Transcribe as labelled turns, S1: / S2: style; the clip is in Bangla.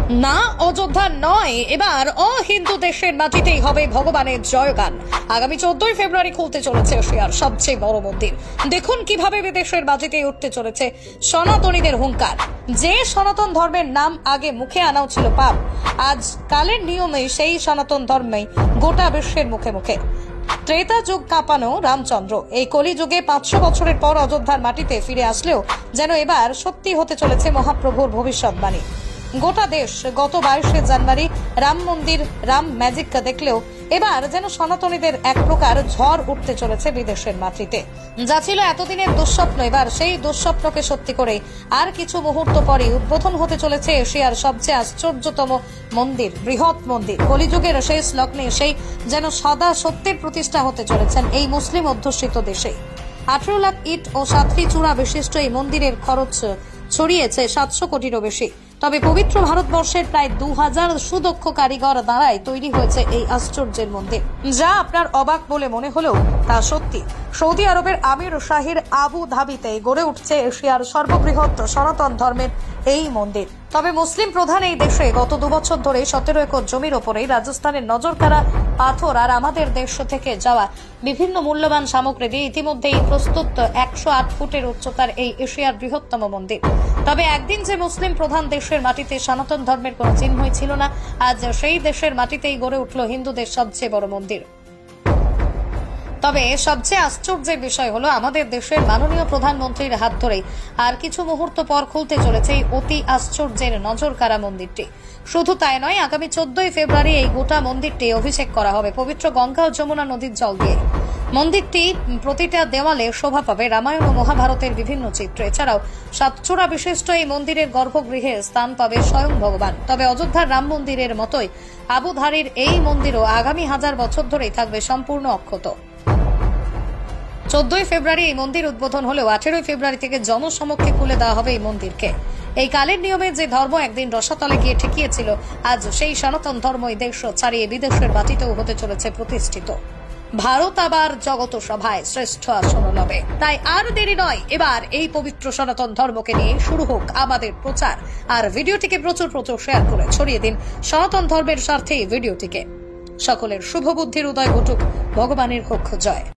S1: না অযোধ্যা নয়, এবার অহিন্দু দেশের মাটিতেই হবে ভগবানের জয়গান। আগামী 14 ফেব্রুয়ারি খুলতে চলেছে এশিয়ার সবচেয়ে বড় মন্দির। দেখুন কিভাবে বিদেশের মাটিতে উঠতে চলেছে সনাতনীদের হুঙ্কার। যে সনাতন ধর্মের নাম আগে মুখে আনাও ছিল পাপ, আজ কালের নিয়মে সেই সনাতন ধর্মেই গোটা বিশ্বের মুখে মুখে। ত্রেতা যুগ কাঁপানো রামচন্দ্র এই কলিযুগে 500 বছরের পর অযোধ্যার মাটিতে ফিরে আসলেও যেন এবার সত্যি হতে চলেছে মহাপ্রভুর ভবিষ্যৎবাণী। গোটা দেশ গত 22শে জানুয়ারি রাম মন্দির রাম ম্যাজিক দেখলেও এবার যেন সনাতনীদের এক প্রকার ঝড় উঠতে চলেছে বিদেশের মাটিতে। যা ছিল এতদিনের দুঃস্বপ্ন, এবার সেই দুঃস্বপ্নকে সত্যি করে আর কিছু মুহূর্ত পরে উদ্বোধন হতে চলেছে এশিয়ার সবচেয়ে আশ্চর্যতম মন্দির, বৃহৎ মন্দির। কলিযুগের শেষ লগ্নে সেই যেন সদা সত্যের প্রতিষ্ঠা হতে চলেছেন এই মুসলিম অধ্যুষিত দেশে। 18 লাখ ইট ও 7টি চূড়া বিশিষ্ট এই মন্দিরের খরচ ছড়িয়েছে 700 কোটিরও বেশি। তবে পবিত্র ভারতবর্ষের প্রায় 2000 সুদক্ষ কারিগর দ্বারাই তৈরি হয়েছে এই আশ্চর্যের মন্দির। যা আপনার অবাক বলে মনে হলেও তা সত্যি। সৌদি আরবের আমির শাহির আবু ধাবিতে গড়ে উঠছে এশিয়ার সর্ববৃহৎ সনাতন ধর্মের এই মন্দির। তবে মুসলিম প্রধান এই দেশে গত 2 বছর ধরে 17 একর জমির ওপরেই রাজস্থানের নজরকাড়া পাথর আর আমাদের দেশ থেকে যাওয়া বিভিন্ন মূল্যবান সামগ্রী দিয়ে ইতিমধ্যেই প্রস্তুত 108 ফুটের উচ্চতার এই এশিয়ার বৃহত্তম মন্দির। তবে একদিন যে মুসলিম প্রধান দেশের মাটিতে সনাতন ধর্মের কোনো চিহ্নই ছিল না, আজ সেই দেশের মাটিতেই গড়ে উঠল হিন্দুদের সবচেয়ে বড় মন্দির। তবে সবচেয়ে আশ্চর্যের বিষয় হলো আমাদের দেশের মাননীয় প্রধানমন্ত্রীর হাত ধরেই আর কিছু মুহূর্ত পর খুলতে চলেছে এই অতি আশ্চর্যের নজরকাড়া মন্দিরটি। শুধু তাই নয়, আগামী 14 ফেব্রুয়ারি এই গোটা মন্দিরটি অভিষেক করা হবে পবিত্র গঙ্গা ও যমুনা নদীর জল দিয়ে। মন্দিরটি প্রতিটা দেওয়ালে শোভা পাবে রামায়ণ ও মহাভারতের বিভিন্ন চিত্র। এছাড়াও 7 চূড়া বিশিষ্ট এই মন্দিরের গর্ভগৃহে স্থান পাবে স্বয়ং ভগবান। তবে অযোধ্যার রাম মন্দিরের মতোই আবুধারির এই মন্দিরও আগামী 1000 বছর ধরেই থাকবে সম্পূর্ণ অক্ষত। 14 ফেব্রুয়ারি এই মন্দির উদ্বোধন হলেও 18 ফেব্রুয়ারি থেকে জনসমক্ষে খুলে দেওয়া হবে এই মন্দিরকে। এই কালের নিয়মে যে ধর্ম একদিন রসাতলে গিয়ে ঠেকিয়েছিল, আজ সেই সনাতন ধর্ম এই দেশ ছাড়িয়ে বিদেশের মাটিতেও হতে চলেছে প্রতিষ্ঠিত। ভারত আবার জগত সভায় শ্রেষ্ঠ আসন লবে। তাই আর দেরি নয়, এবার এই পবিত্র সনাতন ধর্মকে নিয়ে শুরু হোক আমাদের প্রচার। আর ভিডিওটিকে প্রচুর শেয়ার করে ছড়িয়ে দিন সনাতন ধর্মের স্বার্থে ভিডিওটিকে। সকলের শুভ বুদ্ধির উদয় ঘটুক, ভগবানের হোক জয়।